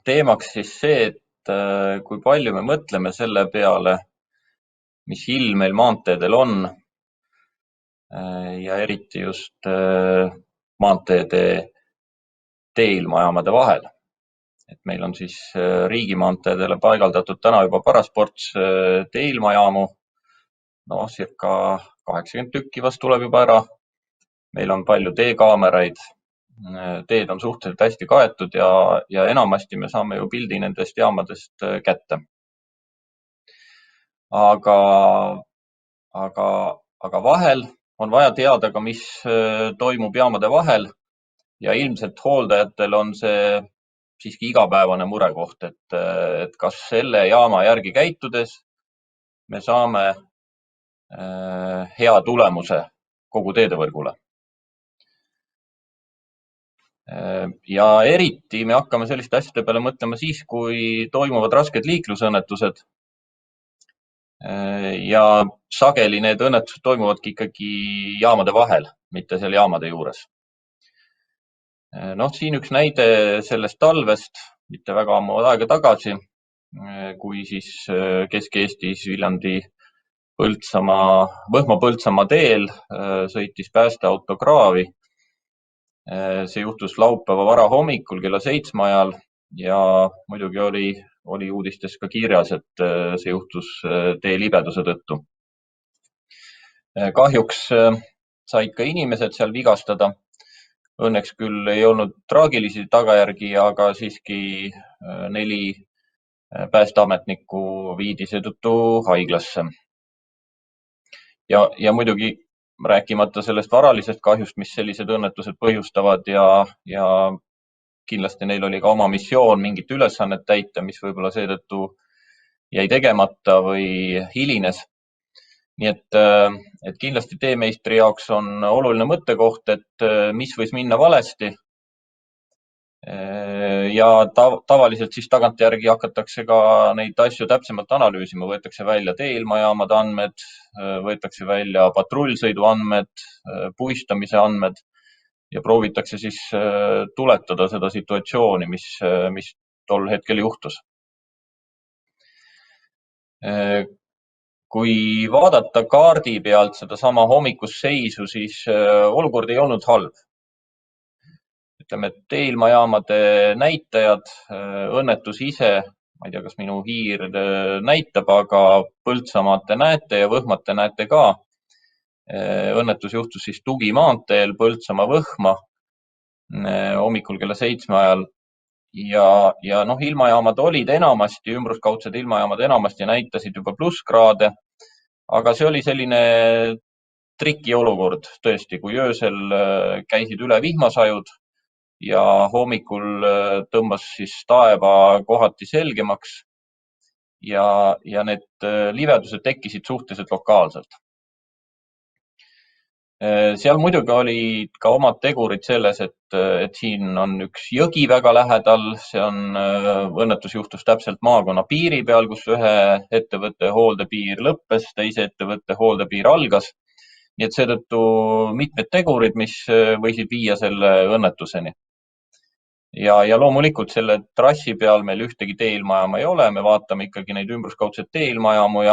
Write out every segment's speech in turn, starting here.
teemaks siis see, et kui palju me mõtleme selle peale, mis ilm meil maanteedel on ja eriti just maanteede teeilmajaamade vahel. Et meil on siis riigimaanteedele paigaldatud täna juba paras ports teeilmajaamu, circa 80 tükki vast tuleb juba ära. Meil on palju teekaameraid, teed on suhteliselt hästi kaetud ja enamasti me saame ju pildi nendest jaamadest kätte. Aga vahel on vaja teada ka, mis toimub jaamade vahel ja ilmselt hooldajatel on see siiski igapäevane murekoht, et kas selle jaama järgi käitudes me saame hea tulemuse kogu teedevõrgule. Ja eriti me hakkame selliste asjade peale mõtlema siis, kui toimuvad rasked liiklusõnnetused. Ja sageli need õnnetused toimuvadki ikkagi jaamade vahel, mitte seal jaamade juures. Siin üks näide sellest talvest, mitte väga ammu aega tagasi, kui siis Kesk-Eestis Viljandi Võhma-Põltsamaa teel sõitis päästeauto kraavi. See juhtus laupäeva varahommikul kella 7 ajal ja muidugi oli uudistes ka kirjas, et see juhtus tee libeduse tõttu. Kahjuks said ka inimesed seal vigastada. Õnneks küll ei olnud traagilisi tagajärgi, aga siiski 4 päästeametnikku viidi seetõttu haiglasse. Ja muidugi rääkimata sellest varalisest kahjust, mis sellised õnnetused põhjustavad ja kindlasti neil oli ka oma missioon mingit ülesannet täita, mis võib-olla seetõttu jäi tegemata või hilines. Nii et kindlasti teemeistri jaoks on oluline mõttekoht, et mis võis minna valesti. Ja tavaliselt siis tagantjärgi hakatakse ka neid asju täpsemalt analüüsima, võetakse välja teeilmajaamade andmed, võetakse välja patrullsõidu andmed, puistamise andmed ja proovitakse siis tuletada seda situatsiooni, mis tol hetkel juhtus. Kui vaadata kaardi pealt seda sama hommikust seisu, siis olukord ei olnud halb. Ütleme, et teeilmajaamade näitajad, õnnetus ise, ma ei tea, kas minu hiir näitab, aga Põltsamaad te näete ja Võhmat te näete ka. Õnnetus juhtus siis tugimaanteel Põltsamaa-Võhma hommikul kella 7 ajal. Ja ilmajaamad olid enamasti, ümbruskaudsed ilmajaamad enamasti näitasid juba plusskraade, aga see oli selline triki olukord tõesti, kui öösel käisid üle vihmasajud ja hommikul tõmbas siis taeva kohati selgemaks ja need libedused tekkisid suhteliselt lokaalselt. Seal muidugi olid ka omad tegurid selles, et siin on üks jõgi väga lähedal, see on õnnetus juhtus täpselt maakonna piiri peal, kus ühe ettevõtte hooldepiir lõppes, teise ettevõtte hooldepiir algas. Nii et seetõttu mitmed tegurid, mis võisid viia selle õnnetuseni. Ja loomulikult selle trassi peal meil ühtegi teeilmajaama ei ole, me vaatame ikkagi neid ümbruskaudseid teeilmajaamu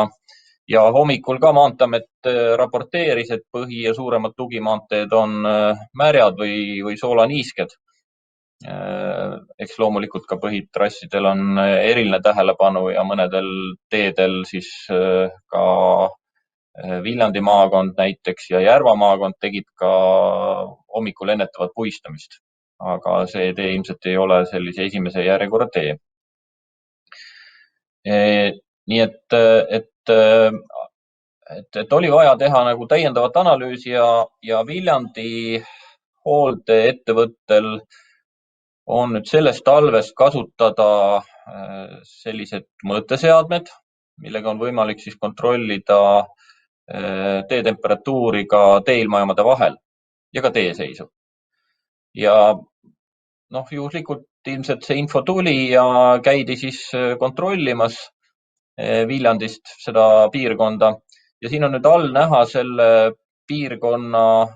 ja hommikul ka Maanteeamet raporteeris, et põhi- ja suuremad tugimaanteed on märjad või soolaniisked. Eks loomulikult ka põhitrassidel on eriline tähelepanu ja mõnedel teedel siis ka Viljandi maakond näiteks ja Järva maakond tegid ka hommikul ennetavat puistamist. Aga see tee ilmselt ei ole sellise esimese järjekorra tee. Nii et oli vaja teha nagu täiendavat analüüsi ja Viljandi hooldeettevõttel on nüüd sellest talvest kasutada sellised mõõteseadmed, millega on võimalik siis kontrollida teetemperatuuri ka teeilmajaamade vahel ja ka teeseisu. Ja juhuslikult ilmselt see info tuli ja käidi siis kontrollimas Viljandist seda piirkonda ja siin on nüüd all näha selle piirkonna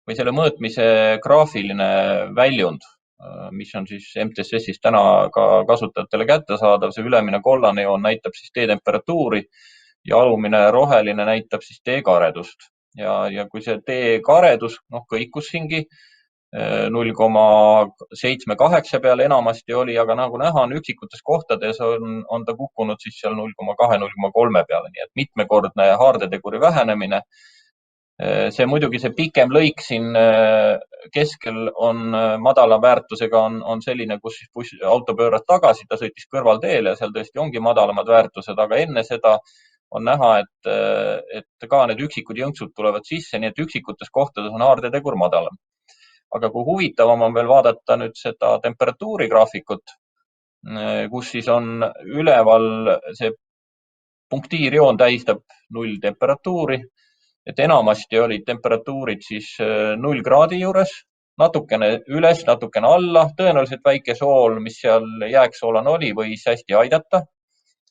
või selle mõõtmise graafiline väljund. mis on siis MTSS-is täna ka kasutajatele kättesaadav. See ülemine kollane joon näitab siis tee temperatuuri ja alumine roheline näitab siis tee karedust. Ja kui see tee karedus kõikus siingi 0,78 peale enamasti oli, aga nagu näha on üksikutes kohtades on ta kukkunud siis seal 0,2-0,3 peale, nii et mitmekordne haardeteguri vähenemine. See muidugi see pikem lõik siin keskel on madala väärtusega on selline, kus auto pööras tagasi, ta sõitis kõrvalteele ja seal tõesti ongi madalamad väärtused, aga enne seda on näha, et ka need üksikud jõnksud tulevad sisse, nii et üksikutes kohtades on haardetegur madalam. Aga kui huvitavam on veel vaadata nüüd seda temperatuurigraafikut, kus siis on üleval see punktiirjoon tähistab nulltemperatuuri, et enamasti olid temperatuurid siis 0 kraadi juures, natukene üles, natukene alla, tõenäoliselt väike sool, mis seal jääksoolane oli, võis hästi aidata.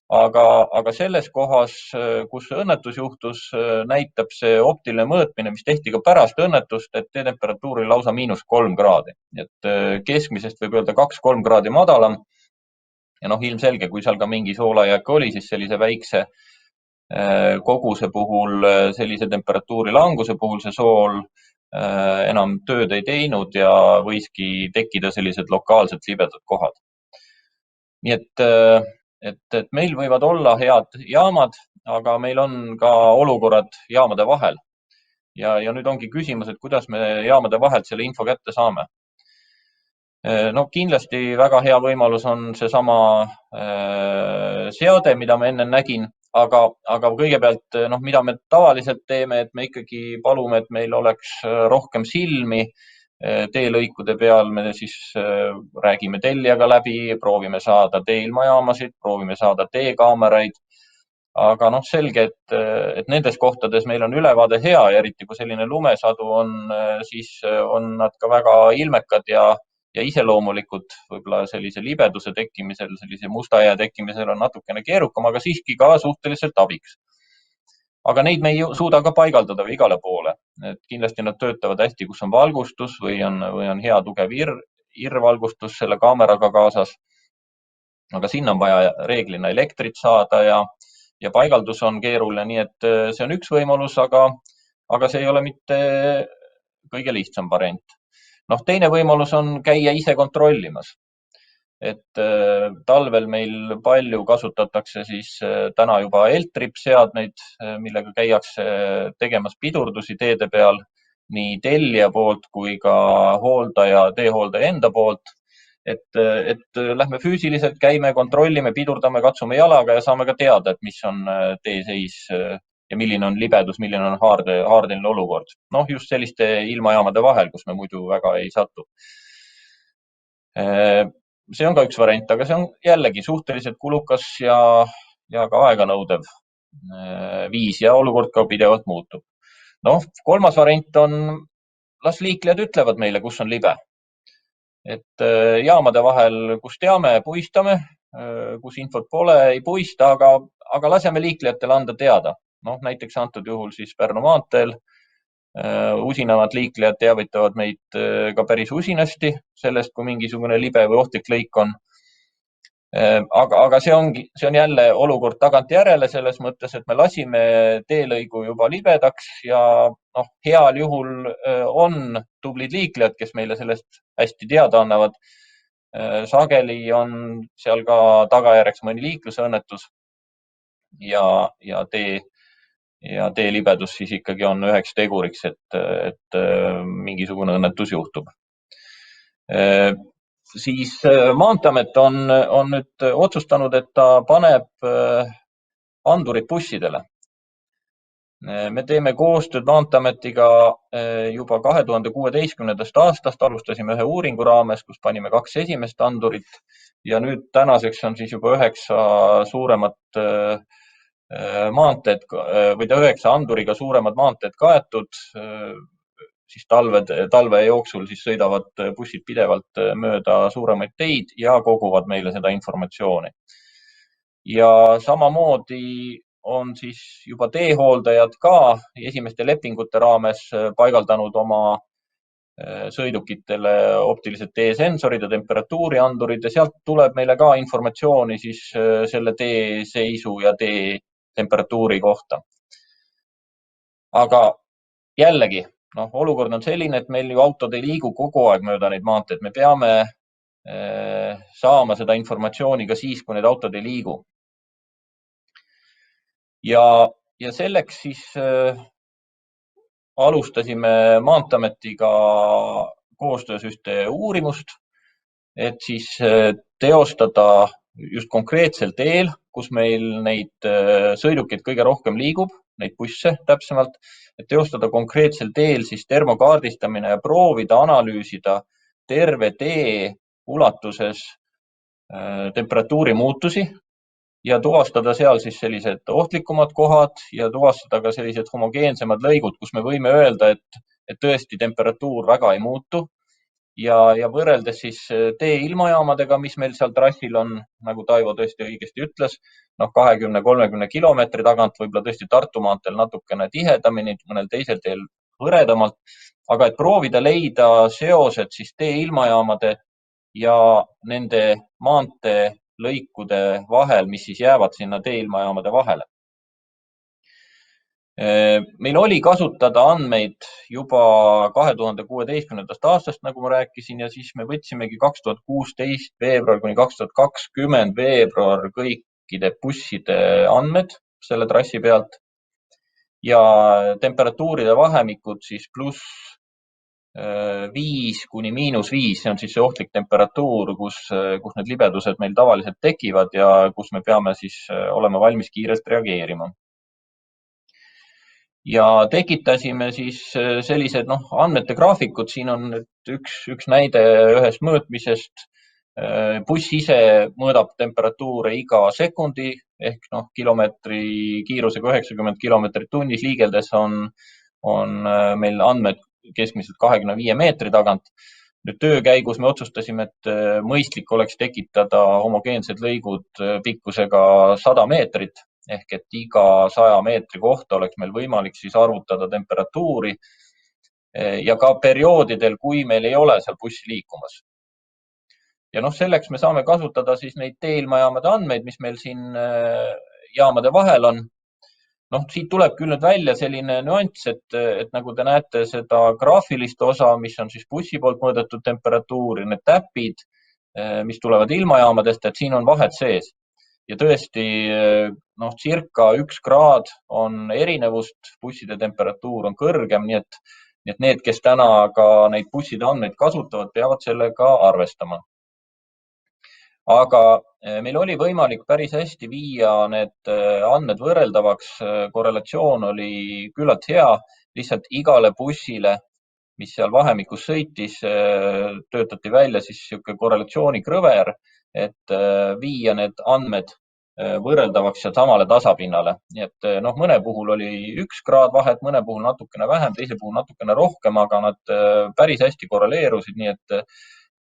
Aga selles kohas, kus õnnetus juhtus, näitab see optiline mõõtmine, mis tehti ka pärast õnnetust, et temperatuur oli lausa -3 kraadi. Et keskmisest võib öelda 2-3 kraadi madalam. Ja ilmselge, kui seal ka mingi soolajääk oli, siis sellise väikse koguse puhul, sellise temperatuuri languse puhul see sool enam tööd ei teinud ja võiski tekkida sellised lokaalselt libedad kohad. Nii et meil võivad olla head jaamad, aga meil on ka olukorrad jaamade vahel. Ja nüüd ongi küsimus, et kuidas me jaamade vahelt selle info kätte saame. Kindlasti väga hea võimalus on seesama seade, mida ma enne nägin, aga kõigepealt, mida me tavaliselt teeme, et me ikkagi palume, et meil oleks rohkem silmi teelõikude peal. Me siis räägime tellijaga läbi, proovime saada teeilmajaamasid, proovime saada teekaameraid. Aga selge, et nendes kohtades meil on ülevaade hea ja eriti kui selline lumesadu on, siis on nad ka väga ilmekad ja iseloomulikud. Võib-olla sellise libeduse tekkimisel, sellise musta jää tekkimisel on natukene keerukam, aga siiski ka suhteliselt abiks. Aga neid me ei suuda ka paigaldada igale poole. Et kindlasti nad töötavad hästi, kus on valgustus või on hea tugev irvalgustus selle kaameraga kaasas. Aga sinna on vaja reeglina elektrit saada ja paigaldus on keeruline, nii et see on üks võimalus, aga see ei ole mitte kõige lihtsam variant. Teine võimalus on käia ise kontrollimas. Et talvel meil palju kasutatakse siis täna juba L-trip seadmeid, millega käiakse tegemas pidurdusi teede peal nii tellija poolt kui ka teehooldaja enda poolt. Et lähme füüsiliselt, käime, kontrollime, pidurdame, katsume jalaga ja saame ka teada, et mis on tee seis ja milline on libedus, milline on haardeline olukord. Just selliste ilmajaamade vahel, kus me muidu väga ei satu. See on ka üks variant, aga see on jällegi suhteliselt kulukas ja ka aeganõudev viis ja olukord ka pidevalt muutub. Kolmas variant on, las liiklejad ütlevad meile, kus on libe. Et jaamade vahel, kus teame, puistame, kus infot pole, ei puista, aga laseme liiklejatele anda teada. Näiteks antud juhul siis Pärnu maanteel usinamad liiklejad teavitavad meid ka päris usinasti sellest, kui mingisugune libe või ohtlik lõik on. Aga see on jälle olukord tagantjärele selles mõttes, et me lasime teelõigu juba libedaks ja heal juhul on tublid liiklejad, kes meile sellest hästi teada annavad. Sageli on seal ka tagajärjeks mõni liiklusõnnetus ja tee libedus siis ikkagi on üheks teguriks, et mingisugune õnnetus juhtub. Siis Maanteeamet on nüüd otsustanud, et ta paneb andurid bussidele. Me teeme koostööd Maanteeametiga juba 2016. aastast, alustasime ühe uuringu raames, kus panime 2 esimest andurit ja nüüd tänaseks on siis juba 9 suuremat maanteed või 9 anduriga suuremad maanteed kaetud. Siis talve jooksul siis sõidavad bussid pidevalt mööda suuremaid teid ja koguvad meile seda informatsiooni. Ja samamoodi on siis juba teehooldajad ka esimeste lepingute raames paigaldanud oma sõidukitele optilised teesensorid ja temperatuuriandurid ja sealt tuleb meile ka informatsiooni siis selle tee seisu ja tee temperatuuri kohta. Aga jällegi, olukord on selline, et meil ju autod ei liigu kogu aeg mööda neid maanteed. Me peame saama seda informatsiooni ka siis, kui need autod ei liigu. Ja selleks siis alustasime Maanteeametiga koostöös ühte uurimust, et siis teostada just konkreetsel teel, kus meil neid sõidukeid kõige rohkem liigub, neid busse täpsemalt, et teostada konkreetsel teel siis termokaardistamine ja proovida analüüsida terve tee ulatuses temperatuuri muutusi ja tuvastada seal siis sellised ohtlikumad kohad ja tuvastada ka sellised homogeensemad lõigud, kus me võime öelda, et tõesti temperatuur väga ei muutu. Ja võrreldes siis tee ilmajaamadega, mis meil seal trassil on, nagu Taivo tõesti õigesti ütles, 20-30 kilomeetri tagant, võib-olla tõesti Tartu maanteel natukene tihedamini, mõnel teisel teel hõredamalt, aga et proovida leida seosed siis tee ilmajaamade ja nende maanteelõikude vahel, mis siis jäävad sinna tee ilmajaamade vahele. Meil oli kasutada andmeid juba 2016. aastast, nagu ma rääkisin, ja siis me võtsimegi 2016 veebruar kuni 2020 veebruar kõikide busside andmed selle trassi pealt ja temperatuuride vahemikud siis pluss 5 kuni -5, see on siis see ohtlik temperatuur, kus need libedused meil tavaliselt tekivad ja kus me peame siis olema valmis kiirelt reageerima. Ja tekitasime siis sellised andmete graafikud. Siin on üks näide ühest mõõtmisest. Buss ise mõõdab temperatuure iga sekundi ehk kilomeetri kiirusega 90 kilomeetrit tunnis liigeldes on meil andmed keskmiselt 25 meetri tagant. Nüüd töö käigus me otsustasime, et mõistlik oleks tekitada homogeensed lõigud pikkusega 100 meetrit. Ehk et iga 100 meetri kohta oleks meil võimalik siis arvutada temperatuuri ja ka perioodidel, kui meil ei ole seal bussi liikumas. Ja selleks me saame kasutada siis neid tee-ilmajaamade andmeid, mis meil siin jaamade vahel on. Siit tuleb küll nüüd välja selline nüanss, et nagu te näete seda graafilist osa, mis on siis bussi poolt mõõdetud temperatuuri, need täpid, mis tulevad ilmajaamadest, et siin on vahed sees. Ja tõesti, circa 1 kraad on erinevust, busside temperatuur on kõrgem, nii et need, kes täna ka neid busside andmeid kasutavad, peavad sellega arvestama. Aga meil oli võimalik päris hästi viia need andmed võrreldavaks, korrelatsioon oli küllalt hea, lihtsalt igale bussile, mis seal vahemikus sõitis, töötati välja siis siuke korrelatsioonikrõver, et viia need andmed võrreldavaks ja samale tasapinnale. Nii et mõne puhul oli 1 kraad vahet, mõne puhul natukene vähem, teise puhul natukene rohkem, aga nad päris hästi korreleerusid, nii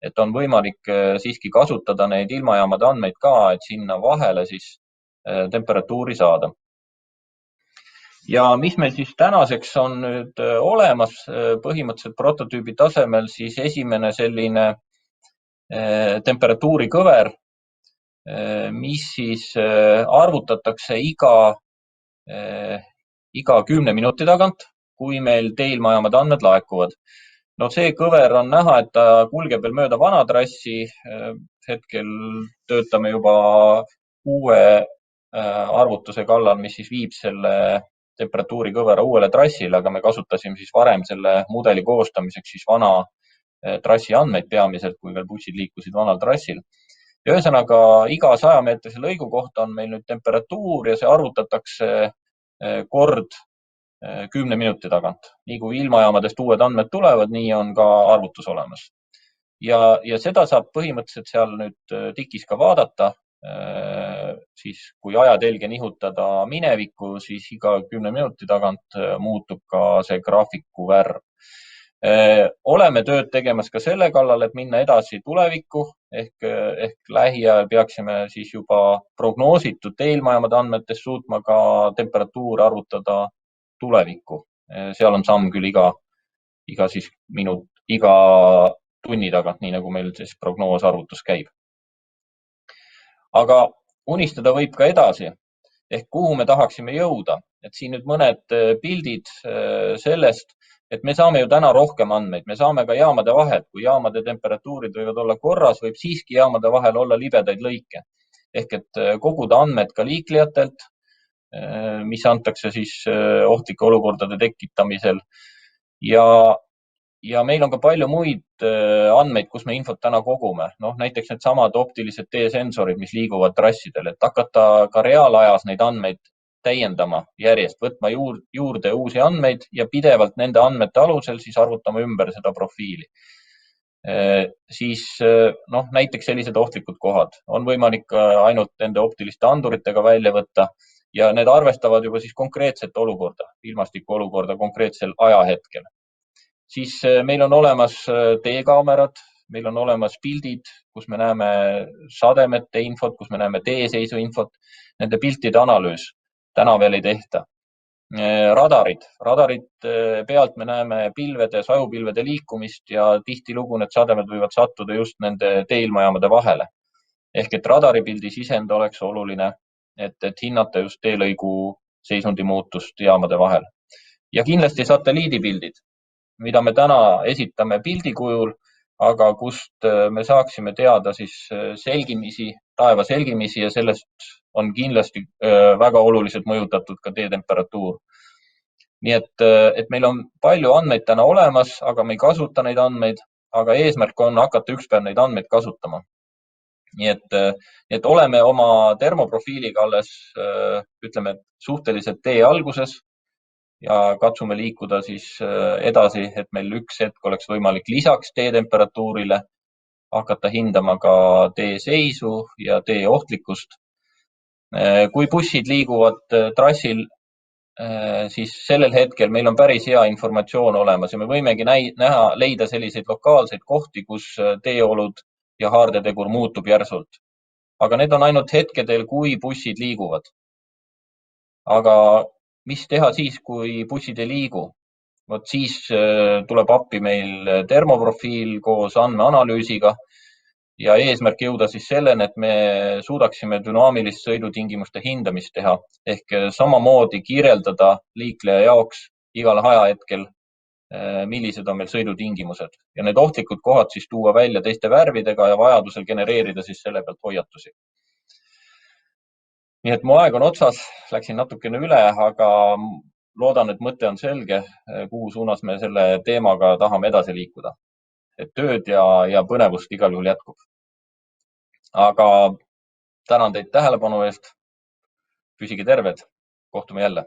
et on võimalik siiski kasutada neid ilmajaamade andmeid ka, et sinna vahele siis temperatuuri saada. Ja mis meil siis tänaseks on nüüd olemas, põhimõtteliselt prototüübi tasemel siis esimene selline temperatuurikõver, mis siis arvutatakse iga 10 minuti tagant, kui meil tee-ilmajaamade andmed laekuvad. See kõver on näha, et ta kulgeb veel mööda vana trassi. Hetkel töötame juba uue arvutuse kallal, mis siis viib selle temperatuurikõvera uuele trassile, aga me kasutasime siis varem selle mudeli koostamiseks siis vana trassi andmeid peamiselt, kui veel bussid liikusid vanal trassil. Ja ühesõnaga iga 100 meetrise lõigu kohta on meil nüüd temperatuur ja see arvutatakse kord 10 minuti tagant. Nii kui ilmajaamadest uued andmed tulevad, nii on ka arvutus olemas. Ja seda saab põhimõtteliselt seal nüüd tikis ka vaadata. Siis kui ajatelge nihutada minevikku, siis iga 10 minuti tagant muutub ka see graafiku värv. Oleme tööd tegemas ka selle kallal, et minna edasi tulevikku ehk lähiajal peaksime siis juba prognoositud tee-ilmajaamade andmetes suutma ka temperatuuri arvutada tulevikku. Seal on samm küll iga siis minut iga tunni tagant, nii nagu meil siis prognoosarvutus käib. Aga unistada võib ka edasi ehk kuhu me tahaksime jõuda. Et siin nüüd mõned pildid sellest, et me saame ju täna rohkem andmeid, me saame ka jaamade vahel, kui jaamade temperatuurid võivad olla korras, võib siiski jaamade vahel olla libedaid lõike. Ehk et koguda andmed ka liiklejatelt, mis antakse siis ohtlike olukordade tekitamisel. Ja meil on ka palju muid andmeid, kus me infot täna kogume. Näiteks need samad optilised teesensorid, mis liiguvad trassidel, et hakata ka reaalajas neid andmeid täiendama järjest, võtma juurde uusi andmeid ja pidevalt nende andmete alusel siis arvutama ümber seda profiili. Siis näiteks sellised ohtlikud kohad on võimalik ainult nende optiliste anduritega välja võtta ja need arvestavad juba siis konkreetset olukorda, ilmastiku olukorda konkreetsel ajahetkel. Siis meil on olemas teekaamerad, meil on olemas pildid, kus me näeme sademete infot, kus me näeme teeseisu infot, nende piltide analüüs täna veel ei tehta. Radarid pealt me näeme pilvede, sajupilvede liikumist ja tihtilugu need sademed võivad sattuda just nende teeilmajaamade vahele. Ehk et radaripildi sisend oleks oluline, et hinnata just teelõigu seisundi muutust jaamade vahel. Ja kindlasti satelliidipildid, mida me täna esitame pildi kujul, aga kust me saaksime teada siis selgimisi, taeva selgimisi ja sellest on kindlasti väga oluliselt mõjutatud ka teetemperatuur. Nii et meil on palju andmeid täna olemas, aga me ei kasuta neid andmeid, aga eesmärk on hakata ükspäev neid andmeid kasutama. Nii et oleme oma termoprofiiliga alles, ütleme, suhteliselt tee alguses ja katsume liikuda siis edasi, et meil üks hetk oleks võimalik lisaks teetemperatuurile hakata hindama ka tee seisu ja tee ohtlikkust. Kui bussid liiguvad trassil, siis sellel hetkel meil on päris hea informatsioon olemas ja me võimegi leida selliseid lokaalseid kohti, kus teeolud ja haardetegur muutub järsult. Aga need on ainult hetkedel, kui bussid liiguvad. Aga mis teha siis, kui bussid ei liigu? Vot siis tuleb appi meil termoprofiil koos andmeanalüüsiga ja eesmärk jõuda siis selleni, et me suudaksime dünaamilist sõidutingimuste hindamist teha ehk samamoodi kirjeldada liikleja jaoks igal ajahetkel, millised on meil sõidutingimused ja need ohtlikud kohad siis tuua välja teiste värvidega ja vajadusel genereerida siis selle pealt hoiatusi. Nii et mu aeg on otsas, läksin natukene üle, aga loodan, et mõte on selge, kuhu suunas me selle teemaga tahame edasi liikuda. Et tööd ja põnevust igal juhul jätkub. Aga tänan teid tähelepanu eest. Püsige terved. Kohtume jälle.